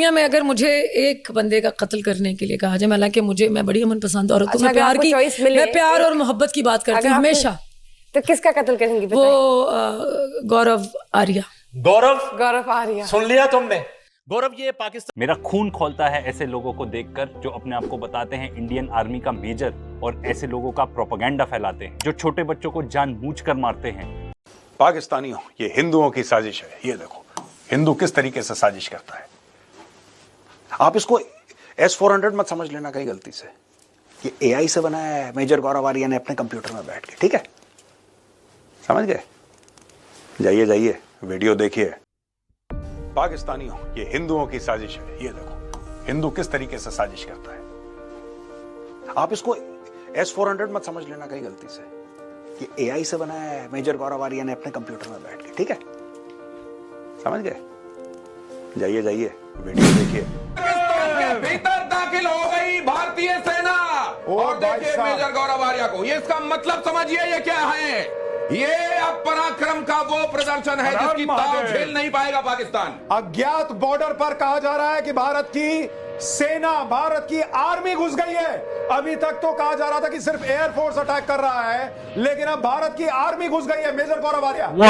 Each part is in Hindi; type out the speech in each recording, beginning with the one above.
दुनिया में अगर मुझे एक बंदे का कत्ल करने के लिए कहा जाए, हालांकि मैं बड़ी अमन पसंद औरत हूँ, मैं प्यार और मोहब्बत की बात करती हूँ हमेशा। तो किसका कत्ल करेंगी? वो गौरव आर्या। गौरव आर्या सुन लिया तुमने? गौरव, ये पाकिस्तान मेरा खून खौलता है ऐसे लोगों को देखकर जो अपने आप को बताते हैं इंडियन आर्मी का मेजर और ऐसे लोगों का प्रोपेगेंडा फैलाते हैं जो छोटे बच्चों को जानबूझकर मारते हैं। पाकिस्तानियों, ये हिंदुओं की साजिश है। ये देखो हिंदू किस तरीके से साजिश करता है। आप इसको S-400 मत समझ लेना कहीं गलती से। ये AI से बनाया है मेजर गौरव आर्या ने अपने कंप्यूटर में बैठ के, ठीक है? समझ गए? जाइए जाइए वीडियो देखिए। पाकिस्तानियों, ये हिंदुओं की साजिश है। ये देखो हिंदू किस तरीके से साजिश करता है। आप इसको S-400 मत समझ लेना कहीं गलती से। ये AI से बनाया है मेजर गौरव आर्या ने अपने कंप्यूटर में बैठ के, ठीक है? समझ गए? जाइए जाइए वीडियो देखिए। भीतर दाखिल हो गई भारतीय सेना और देखिए मेजर गौरव आर्या को। ये इसका मतलब समझिए ये क्या है। ये अब पराक्रम का वो प्रदर्शन है जिसकी ताव झेल नहीं पाएगा पाकिस्तान। अज्ञात बॉर्डर पर कहा जा रहा है कि भारत की सेना, भारत की आर्मी घुस गई है। अभी तक तो कहा जा रहा था कि सिर्फ एयरफोर्स अटैक कर रहा है, लेकिन अब भारत की आर्मी घुस गई है। मेजर गौरव आर्या बीच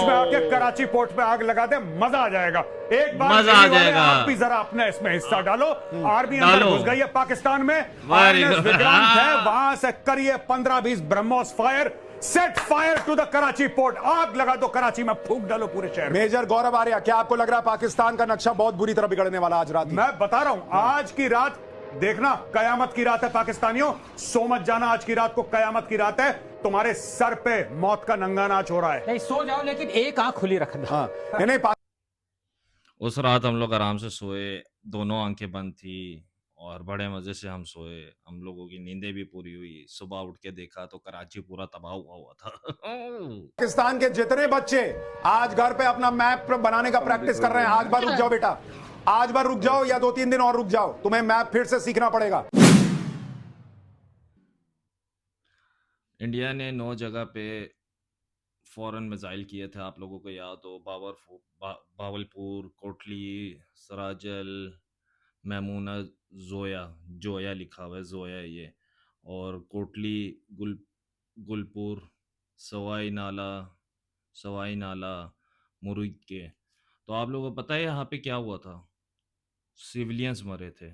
में आके कराची पोर्ट पे आग लगा दे, मजा आ जाएगा। एक बार मजा आ जाएगा। आप भी जरा अपना इसमें हिस्सा डालो। आर्मी अंदर घुस गई है पाकिस्तान में। विक्रांत है, वहां से करिए 15-20 BrahMos fire, set fire to the Karachi port. आग लगा दो, कराची में फूंक डालो पूरे शहर। मेजर गौरव आर्या, क्या आपको लग रहा है पाकिस्तान का नक्शा बहुत बुरी तरह बिगड़ने वाला आज रात? मैं बता रहा हूं, आज की रात देखना कयामत की रात है पाकिस्तानियों। सो मत जाना, आज की रात को कयामत की रात है। तुम्हारे सर पे मौत का नंगा नाच हो रहा है। नहीं सो जाओ, लेकिन एक आंख खुली रखना। हाँ, नहीं उस रात हम लोग आराम से सोए, दोनों आंखें बंद थी और बड़े मजे से हम सोए। हम लोगों की नींदें भी पूरी हुई। सुबह उठ के देखा तो कराची पूरा तबाह हुआ था। पाकिस्तान के जितने बच्चे आज घर पे अपना मैप बनाने का प्रैक्टिस कर रहे हैं, आज बार रुक जाओ बेटा, आज बार रुक जाओ या 2-3 दिन और रुक जाओ, तुम्हें मैप फिर से सीखना पड़ेगा। इंडिया ने 9 जगह पे फॉरेन मिसाइल किए थे, आप लोगों को याद हो। बावलपुर, कोटली, सराजल, मैमूना, जोया लिखा हुआ है, जोया ये, और कोटली, गुलपुर, सवाई नाला, मुरुग के। तो आप लोगों को पता है यहाँ पे क्या हुआ था? सिविलियंस मरे थे।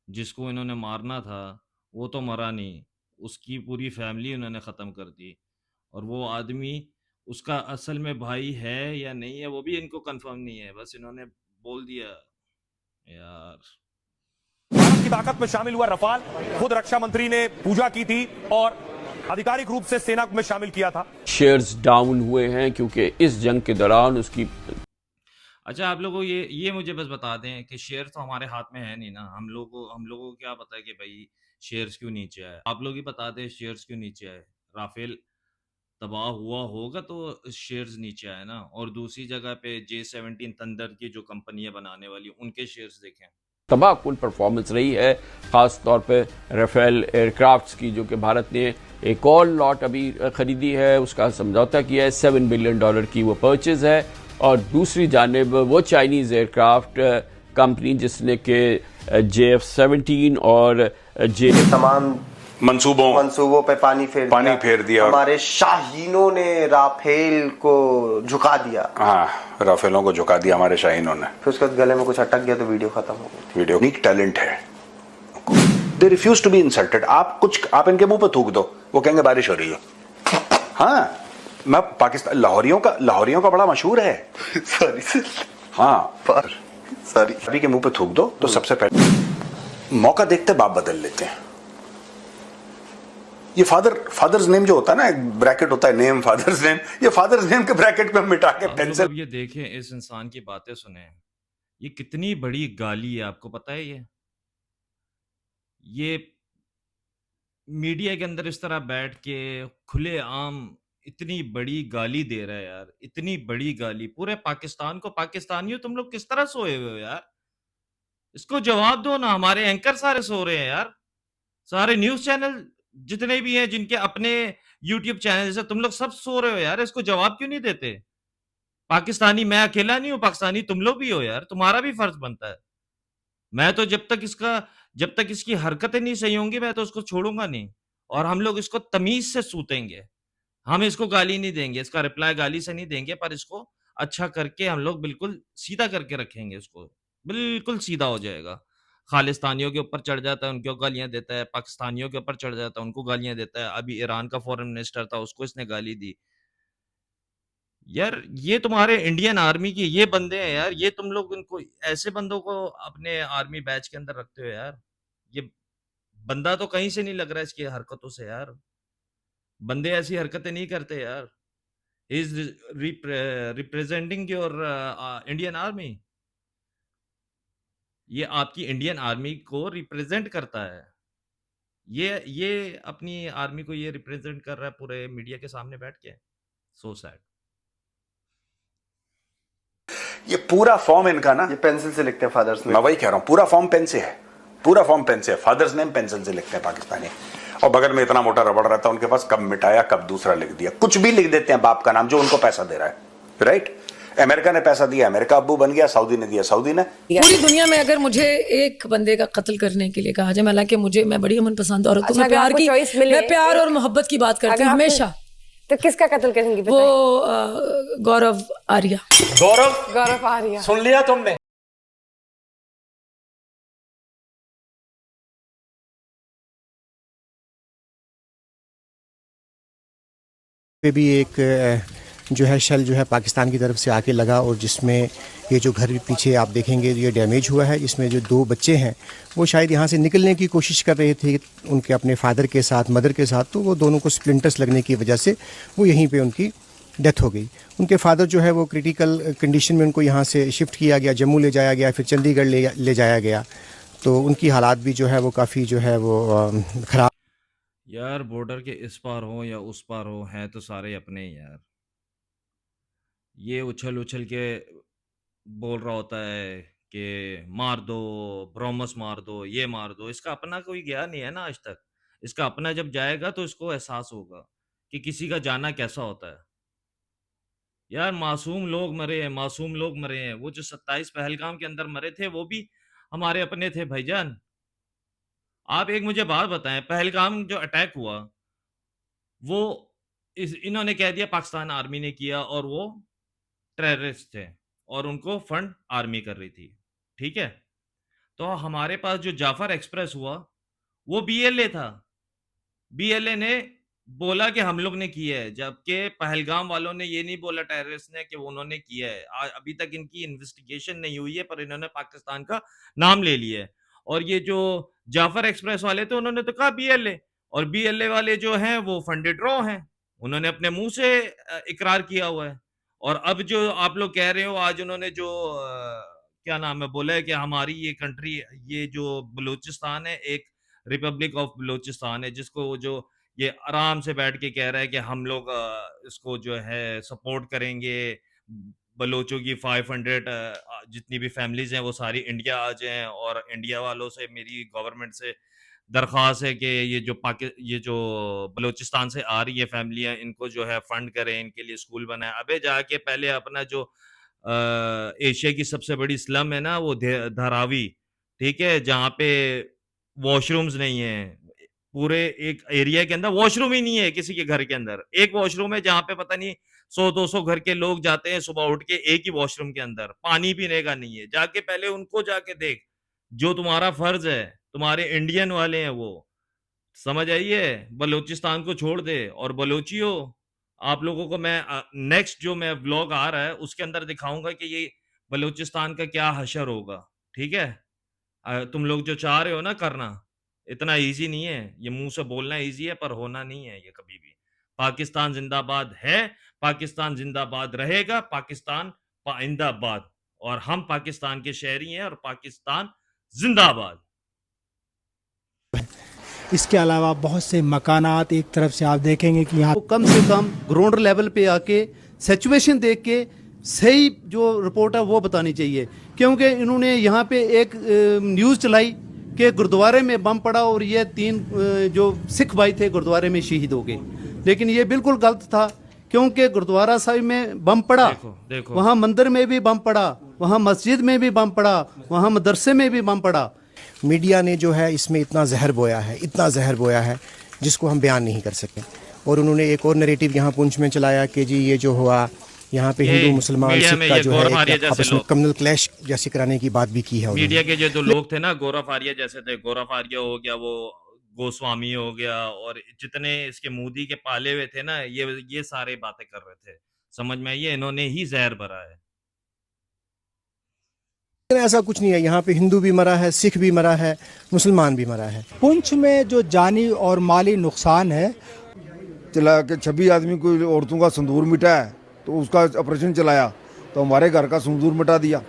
जिसको इन्होंने मारना था वो तो मरा नहीं, उसकी पूरी फैमिली उन्होंने ख़त्म कर दी। और वो आदमी उसका असल में भाई है या नहीं है वो भी इनको कंफर्म नहीं है, बस इन्होंने बोल दिया। यार भारत की ताकत में शामिल हुआ रफाल, खुद रक्षा मंत्री ने पूजा की थी और आधिकारिक रूप से सेना में शामिल किया था। शेयर्स डाउन हुए हैं क्योंकि इस जंग के दौरान उसकी। अच्छा, आप लोगों ये मुझे बस बता दें कि शेयर तो हमारे हाथ में है नहीं ना। हम लोगों को क्या पता है कि भाई शेयर्स क्यों नीचे आए? आप लोग ही बता दें शेयर्स क्यों नीचे आए। राफेल तबाह हुआ होगा तो शेयर्स नीचे आए ना। और दूसरी जगह पे J-17 थंडर की जो कंपनियां बनाने वाली उनके शेयर्स देखें। तबाहकुन परफॉर्मेंस रही है, खास तौर पे राफेल एयरक्राफ्ट्स की, जो कि भारत ने एक और लॉट अभी खरीदी है, उसका समझौता किया है। $7 बिलियन की वो परचेज है। और दूसरी जानिब वो चाइनीज एयरक्राफ्ट कंपनी जिसने के JF-17 और तमाम मंसूबों पे पानी फेर दिया। हमारे शाहीनों ने राफेल को झुका दिया। हाँ, राफेलों को झुका दिया हमारे शाहीनों ने। फिर उसके बाद गले में कुछ अटक गया तो वीडियो खत्म हो गई। वीडियो नीक टैलेंट है। They refuse to be insulted. आप इनके मुंह पे थूक दो, वो कहेंगे बारिश हो रही है। हाँ, मैं पाकिस्तान लाहौरियों का बड़ा मशहूर है। सॉरी। हाँ सॉरी। अभी के मुंह पे थूक दो तो सबसे पहले मौका देखते बाप बदल लेते हैं। ये फादर्स नेम जो होता है ना, एक ब्रैकेट होता है नेम, फादर्स नेम, ये फादर्स नेम के ब्रैकेट पे हम मिटा के पेंसिल। ये देखें, इस इंसान की बातें सुने, ये कितनी बड़ी गाली है, आपको पता है? ये मीडिया के अंदर इस तरह बैठ के खुले आम इतनी बड़ी गाली दे रहा है यार, इतनी बड़ी गाली पूरे पाकिस्तान को। पाकिस्तानियों, तुम लोग किस तरह सोए हुए हो यार? इसको जवाब दो ना। हमारे एंकर सारे सो रहे हैं यार, सारे न्यूज चैनल जितने भी हैं, जिनके अपने यूट्यूब चैनल से, तुम लोग सब सो रहे हो यार। इसको जवाब क्यों नहीं देते? पाकिस्तानी मैं अकेला नहीं हूं, पाकिस्तानी तुम लोग भी हो यार, तुम्हारा भी फर्ज बनता है। मैं तो जब तक इसकी हरकतें नहीं सही होंगी मैं तो उसको छोड़ूंगा नहीं, और हम लोग इसको तमीज से सूतेंगे। हम इसको गाली नहीं देंगे, इसका रिप्लाई गाली से नहीं देंगे, पर इसको अच्छा करके हम लोग बिल्कुल सीधा करके रखेंगे, इसको बिल्कुल सीधा हो जाएगा। खालिस्तानियों के ऊपर चढ़ जाता है, उनको गालियां देता है, पाकिस्तानियों के ऊपर चढ़ जाता है, उनको गालियां देता है। अभी ईरान का फॉरेन मिनिस्टर था, उसको इसने गाली दी। यार ये तुम्हारे इंडियन आर्मी के ये बंदे हैं यार, ये तुम लोग इनको ऐसे बंदों को अपने आर्मी बैच के अंदर रखते हो यार। ये बंदा तो कहीं से नहीं लग रहा है इसकी हरकतों से यार, बंदे ऐसी हरकतें नहीं करते यार। Is representing your Indian army, ये आपकी इंडियन आर्मी को रिप्रेजेंट करता है। ये अपनी आर्मी को ये रिप्रेजेंट कर रहा है पूरे मीडिया के सामने बैठ के। So sad. ये पूरा फॉर्म इनका ना, ये पेंसिल से लिखते हैं फादर्स, मैं वही कह रहा हूं, पूरा फॉर्म पेन से है, पूरा फॉर्म पेन से है। फादर्स नेम पेंसिल से लिखते हैं पाकिस्तानी, और बगल में इतना मोटा रबड़ रहता है उनके पास, कब मिटाया कब दूसरा लिख दिया, कुछ भी लिख देते हैं बाप का नाम जो उनको पैसा दे रहा है, राइट। अमेरिका ने पैसा दिया, अमेरिका अब्बू बन गया, सऊदी ने दिया, सऊदी ने। पूरी दुनिया में अगर मुझे एक बंदे का कत्ल करने के लिए कहा जाए, हालांकि मैं बड़ी अमन पसंद औरत हूं, मैं प्यार और मोहब्बत की बात करती हूँ हमेशा, तो किसका कत्ल करेंगी? वो गौरव आर्या। गौरव आर्या, सुन लिया तुमने? पे भी एक जो है शेल जो है पाकिस्तान की तरफ से आके लगा, और जिसमें ये जो घर पीछे आप देखेंगे ये डैमेज हुआ है, इसमें जो 2 बच्चे हैं वो शायद यहाँ से निकलने की कोशिश कर रहे थे उनके अपने फादर के साथ, मदर के साथ, तो वो दोनों को स्प्लिंटर्स लगने की वजह से वो यहीं पे उनकी डेथ हो गई। उनके फादर जो है वो क्रिटिकल कंडीशन में, उनको यहाँ से शिफ्ट किया गया, जम्मू ले जाया गया, फिर चंडीगढ़ ले जाया गया, तो उनकी हालात भी जो है वो काफ़ी जो है वो ख़राब। यार बॉर्डर के इस पार हो या उस पार हो, हैं तो सारे अपने ही यार। ये उछल के बोल रहा होता है कि मार दो, ब्रोमस मार दो, ये मार दो, इसका अपना कोई गया नहीं है ना आज तक। इसका अपना जब जाएगा तो इसको एहसास होगा कि किसी का जाना कैसा होता है। यार मासूम लोग मरे हैं, मासूम लोग मरे हैं। वो जो 27 पहलगाम के अंदर मरे थे वो भी हमारे अपने थे भाईजान। आप एक मुझे बात बताएं, पहलगाम जो अटैक हुआ वो इन्होंने कह दिया पाकिस्तान आर्मी ने किया, और वो टेररिस्ट थे और उनको फंड आर्मी कर रही थी, ठीक है। तो हमारे पास जो जाफर एक्सप्रेस हुआ वो बीएलए था, बीएलए ने बोला कि हम लोग ने किया है, जबकि पहलगाम वालों ने ये नहीं बोला टेररिस्ट ने कि वो उन्होंने किया है। अभी तक इनकी इन्वेस्टिगेशन नहीं हुई है, पर इन्होंने पाकिस्तान का नाम ले लिया है। और ये जो जाफर एक्सप्रेस वाले थे उन्होंने तो कहा बीएलए, और बीएलए वाले जो हैं वो फंडेड रॉ हैं, उन्होंने अपने मुंह से इकरार किया हुआ है। और अब जो आप लोग कह रहे हो, आज उन्होंने जो क्या नाम है बोला है कि हमारी ये कंट्री, ये जो बलूचिस्तान है एक रिपब्लिक ऑफ बलूचिस्तान है, जिसको जो ये आराम से बैठ के कह रहा है कि हम लोग इसको जो है सपोर्ट करेंगे, बलोचों की 500 जितनी भी फैमिलीज हैं वो सारी इंडिया आ जाएं, और इंडिया वालों से मेरी गवर्नमेंट से दरख्वास्त है कि ये जो बलूचिस्तान से आ रही है फैमिलियां, इनको जो है फंड करें, इनके लिए स्कूल बनाए। अबे जाके पहले अपना जो एशिया की सबसे बड़ी स्लम है ना, वो धारावी, ठीक है, जहाँ पे वॉशरूम्स नहीं है, पूरे एक एरिया के अंदर वॉशरूम ही नहीं है किसी के घर के अंदर। एक वॉशरूम है जहाँ पे पता नहीं 100-200 घर के लोग जाते हैं सुबह उठ के एक ही वॉशरूम के अंदर, पानी पीने का नहीं है। जाके पहले उनको जाके देख, जो तुम्हारा फर्ज है, तुम्हारे इंडियन वाले हैं वो, समझ आइए। बलूचिस्तान को छोड़ दे। और बलोचियो, आप लोगों को मैं नेक्स्ट जो मैं व्लॉग आ रहा है उसके अंदर दिखाऊंगा कि ये बलूचिस्तान का क्या हशर होगा, ठीक है। तुम लोग जो चाह रहे हो ना करना, इतना इजी नहीं है। ये मुंह से बोलना इजी है पर होना नहीं है ये कभी भी। पाकिस्तान जिंदाबाद है, पाकिस्तान जिंदाबाद रहेगा, पाकिस्तान पाइंदाबाद, और हम पाकिस्तान के शहरी हैं, और पाकिस्तान जिंदाबाद। इसके अलावा बहुत से मकानात, एक तरफ से आप देखेंगे कि यहाँ कम से कम ग्राउंड लेवल पे आके सिचुएशन देख के सही जो रिपोर्ट है वो बतानी चाहिए, क्योंकि इन्होंने यहाँ पे एक न्यूज़ चलाई कि गुरुद्वारे में बम पड़ा और ये 3 जो सिख भाई थे गुरुद्वारे में शहीद हो गए, लेकिन ये बिल्कुल गलत था, क्योंकि गुरुद्वारा साहिब में बम पड़ा, देखो। वहाँ मंदिर में भी बम पड़ा, वहाँ मस्जिद में भी बम पड़ा, वहाँ मदरसे में भी बम पड़ा। मीडिया ने जो है इसमें इतना जहर बोया है, इतना जहर बोया है जिसको हम बयान नहीं कर सके। और उन्होंने एक और नैरेटिव यहाँ पुंछ में चलाया कि जी ये जो हुआ यहाँ पे हिंदू मुसलमान सिख का जो है आपस में कम्युनल क्लैश जैसे कराने की बात भी की है। मीडिया के जो लोग थे ना, गौरव आर्या जैसे थे, गौरव आर्या हो गया, वो गोस्वामी हो गया, और जितने इसके मोदी के पाले हुए थे ना, ये सारे बातें कर रहे थे। समझ में ये इन्होंने ही जहर भरा है। ऐसा कुछ नहीं है, यहाँ पे हिंदू भी मरा है, सिख भी मरा है, मुसलमान भी मरा है। पुंछ में जो जानी और माली नुकसान है, चला के 26 आदमी को औरतों का सिंदूर मिटा है, तो उसका ऑपरेशन चलाया तो हमारे घर का सिंदूर मिटा दिया।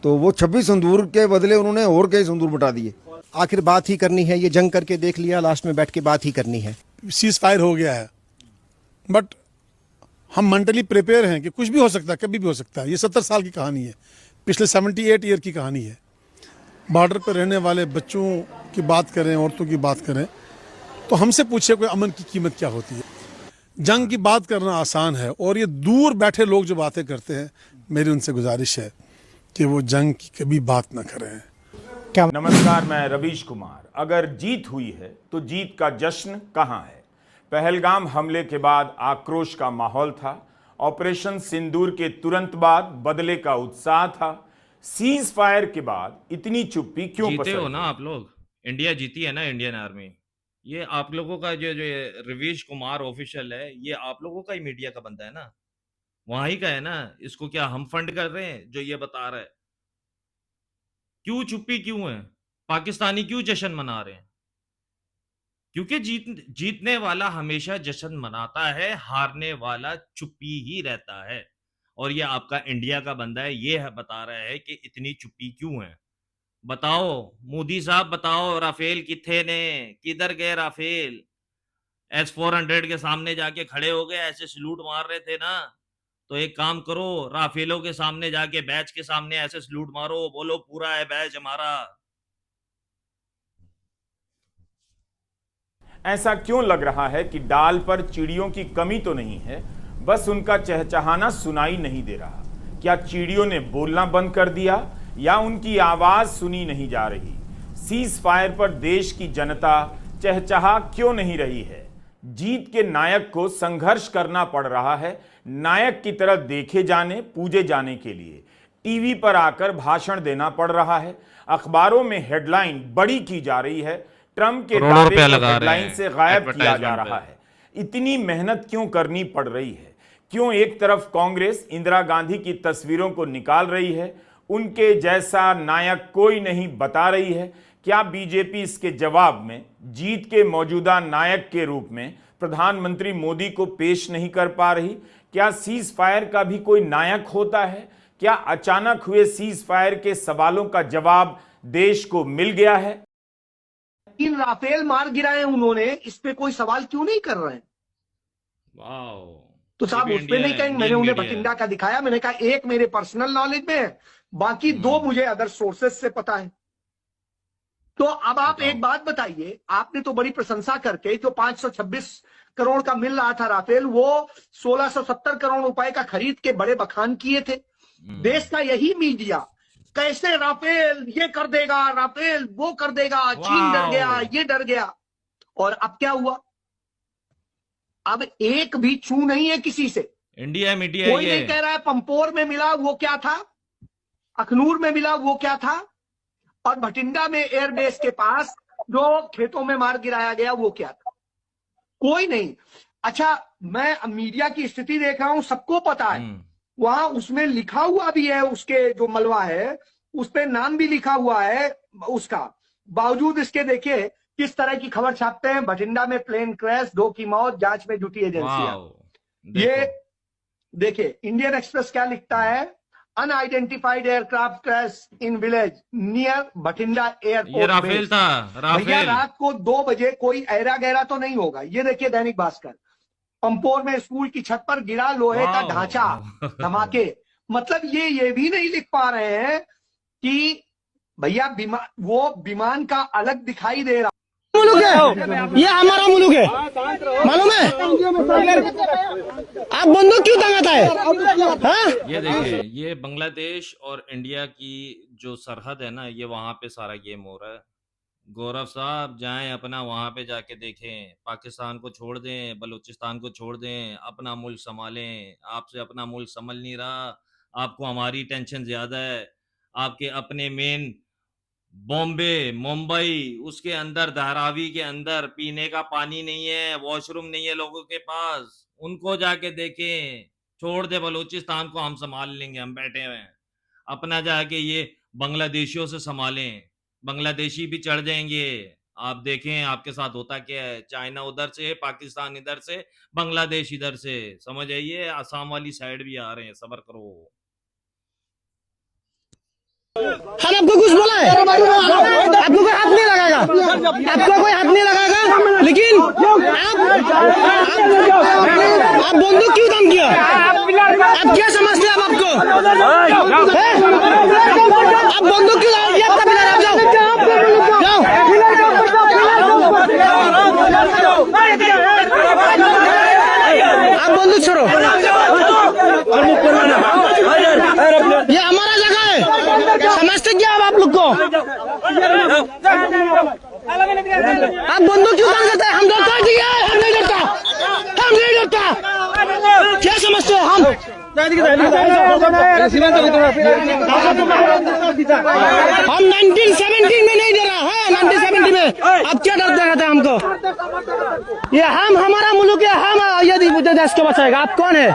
तो वो 26 सिंदूर के बदले उन्होंने और कई सिंदूर मिटा दिए। आखिर बात ही करनी है, ये जंग करके देख लिया, लास्ट में बैठ के बात ही करनी है। सीज फायर हो गया है, बट हम मेंटली प्रिपेयर हैं कि कुछ भी हो सकता है, कभी भी हो सकता है। ये 70 साल की कहानी है, पिछले 78 ईयर की कहानी है। बॉर्डर पर रहने वाले बच्चों की बात करें, औरतों की बात करें, तो हमसे पूछे कोई अमन की कीमत क्या होती है। जंग की बात करना आसान है, और ये दूर बैठे लोग जो बातें करते हैं, मेरी उनसे गुजारिश है कि वो जंग की कभी बात ना करें। नमस्कार, मैं रवीश कुमार। अगर जीत हुई है तो जीत का जश्न कहाँ है? पहलगाम हमले के बाद आक्रोश का माहौल था। ऑपरेशन सिंदूर के तुरंत बाद बदले का उत्साह था। सीज फायर के बाद इतनी चुप्पी क्यों? जीते हो ना आप लोग, इंडिया जीती है ना, इंडियन आर्मी। ये आप लोगों का जो रवीश कुमार ऑफिशियल है, ये आप लोगों का ही मीडिया का बंदा है ना, वहां ही का है ना। इसको क्या हम फंड कर रहे हैं जो ये बता रहा है? क्यों चुप्पी क्यों है? पाकिस्तानी क्यों जश्न मना रहे हैं? क्योंकि जीतने वाला हमेशा जश्न मनाता है, हारने वाला चुप्पी ही रहता है। और ये आपका इंडिया का बंदा है, ये बता रहा है कि इतनी चुप्पी क्यों है। बताओ मोदी साहब, बताओ राफेल किथे ने, किधर गए राफेल? S-400 के सामने जाके खड़े हो गए, ऐसे सलूट मार रहे थे ना। तो एक काम करो, राफेलों के सामने जाके बैच के सामने ऐसे सलूट मारो, बोलो पूरा है बैच हमारा। ऐसा क्यों लग रहा है कि डाल पर चिड़ियों की कमी तो नहीं है, बस उनका चहचहाना सुनाई नहीं दे रहा? क्या चिड़ियों ने बोलना बंद कर दिया या उनकी आवाज सुनी नहीं जा रही? सीज फायर पर देश की जनता चहचहा क्यों नहीं रही है? जीत के नायक को संघर्ष करना पड़ रहा है, नायक की तरह देखे जाने, पूजे जाने के लिए टीवी पर आकर भाषण देना पड़ रहा है, अखबारों में हेडलाइन बड़ी की जा रही है, ट्रंप के दावे को हेडलाइन से गायब किया जा रहा है। इतनी मेहनत क्यों करनी पड़ रही है? क्यों एक तरफ कांग्रेस इंदिरा गांधी की तस्वीरों को निकाल रही है, उनके जैसा नायक कोई नहीं बता रही है? क्या बीजेपी इसके जवाब में जीत के मौजूदा नायक के रूप में प्रधानमंत्री मोदी को पेश नहीं कर पा रही? क्या सीज फायर का भी कोई नायक होता है? क्या अचानक हुए सीज फायर के सवालों का जवाब देश को मिल गया है? इन राफेल मार गिराए उन्होंने, इस पे कोई सवाल क्यों नहीं कर रहे हैं? तो साहब उस पे नहीं कहेंगे। मैंने उन्हें भटिंडा का दिखाया, मैंने कहा एक मेरे पर्सनल नॉलेज में है, बाकी 2 मुझे अदर सोर्सेज से पता है। तो अब आप एक बात बताइए, आपने तो बड़ी प्रशंसा करके जो 526 करोड़ का मिल रहा था राफेल, वो 1670 करोड़ रुपए का खरीद के बड़े बखान किए थे। देश का यही मीडिया कैसे राफेल ये कर देगा, राफेल वो कर देगा, चीन डर गया, ये डर गया। और अब क्या हुआ? अब एक भी छू नहीं है किसी से। इंडिया मीडिया कोई नहीं कह रहा है पंपोर में मिला वो क्या था, अखनूर में मिला वो क्या था, और भटिंडा में एयरबेस के पास जो खेतों में मार गिराया गया वो क्या था। कोई नहीं। अच्छा, मैं मीडिया की स्थिति देख रहा हूं, सबको पता है, वहां उसमें लिखा हुआ भी है, उसके जो मलबा है उस पे नाम भी लिखा हुआ है उसका। बावजूद इसके देखिए किस तरह की खबर छापते हैं, भटिंडा में प्लेन क्रैश, 2 की मौत, जांच में जुटी एजेंसियां। ये देखिए इंडियन एक्सप्रेस क्या लिखता है, unidentified aircraft crash in village near Bathinda airport. ये राफेल था, राफेल। भैया रात को 2 बजे कोई ऐरा गहरा तो नहीं होगा। ये देखिए दैनिक भास्कर, पंपोर में स्कूल की छत पर गिरा लोहे का ढांचा, धमाके। मतलब ये भी नहीं लिख पा रहे हैं कि भैया वो विमान का अलग दिखाई दे रहा। मुल्क है, ये हमारा मुल्क है, मालूम है? आप बंदूक क्यों तंगाता है? हाँ? ये देखिए, ये बांग्लादेश और इंडिया की जो सरहद है ना, ये वहां पे सारा गेम हो रहा है। गौरव साहब जाएं अपना वहां पे जाके देखें, पाकिस्तान को छोड़ दें, बलूचिस्तान को छोड़ दें, अपना मुल्क संभालें। आपसे अपना मुल्क संभल नहीं रहा, आपको हमारी टेंशन ज्यादा है। आपके अपने मेन बॉम्बे, मुंबई, उसके अंदर धारावी के अंदर पीने का पानी नहीं है, वॉशरूम नहीं है लोगों के पास, उनको जाके देखें। छोड़ दे बलूचिस्तान को, हम संभाल लेंगे, हम बैठे हुए हैं। अपना जाके ये बांग्लादेशियों से संभालें, बांग्लादेशी भी चढ़ जाएंगे। आप देखें आपके साथ होता क्या है, चाइना उधर से, पाकिस्तान इधर से, बांग्लादेश इधर से, समझ आइए, आसाम वाली साइड भी आ रहे हैं, सब्र करो। हम आपको कुछ बोला है? आपको कोई हाथ नहीं लगाएगा, आपको कोई हाथ नहीं लगाएगा, लेकिन आप बंदूक क्यों दम किया? आप क्या समझते हैं? आप आपको आप बंदूक क्यों दम किया? आपका पिलर, आप जाओ जाओ। आप बंदूक छोड़ो, ये हमारा जगह है, समझते क्या आप लोग को? आप बंदूक क्यों बंद करते हैं? हम डरते हैं? हम नहीं डरता, हम नहीं डरता। क्या समझते हो? हम 1970 में नहीं डरा है, 1970 में। अब क्या डरते रहते हैं हमको? ये हम, हमारा मुल्क है, हम यदि देश को बचाएगा। आप कौन है?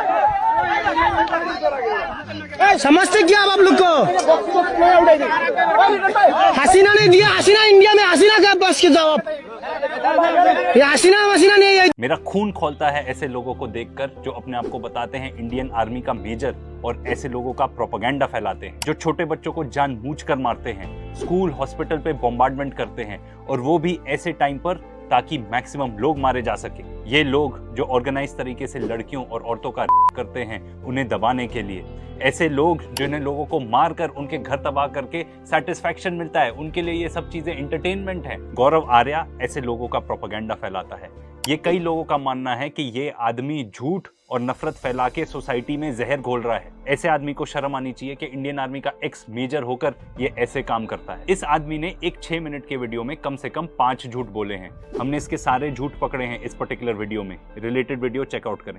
समझते क्या आप लोग को? हसीना ने दिया, हसीना इंडिया में, हसीना का बस के जवाब, ये हसीना वसीना नहीं है। मेरा खून खौलता है ऐसे लोगों को देखकर जो अपने आप को बताते हैं इंडियन आर्मी का मेजर और ऐसे लोगों का प्रोपेगेंडा फैलाते हैं, जो छोटे बच्चों को जानबूझकर मारते हैं, स्कूल हॉस्पिटल पे बॉम्बार्डमेंट करते हैं, और वो भी ऐसे टाइम पर ताकि मैक्सिमम लोग मारे जा सके। ये लोग जो ऑर्गेनाइज तरीके से लड़कियों और औरतों का करते हैं उन्हें दबाने के लिए, ऐसे लोग जिन्हें लोगों को मारकर उनके घर तबाह करके सैटिस्फैक्शन मिलता है, उनके लिए ये सब चीजें एंटरटेनमेंट है। गौरव आर्या ऐसे लोगों का प्रोपेगेंडा फैलाता है। ये कई लोगों का मानना है कि ये आदमी झूठ और नफरत फैला के सोसाइटी में जहर घोल रहा है। ऐसे आदमी को शर्म आनी चाहिए कि इंडियन आर्मी का एक्स मेजर होकर ये ऐसे काम करता है। इस आदमी ने एक 6 मिनट के वीडियो में कम से कम 5 झूठ बोले हैं। हमने इसके सारे झूठ पकड़े हैं इस पर्टिकुलर वीडियो में। रिलेटेड वीडियो चेकआउट करें।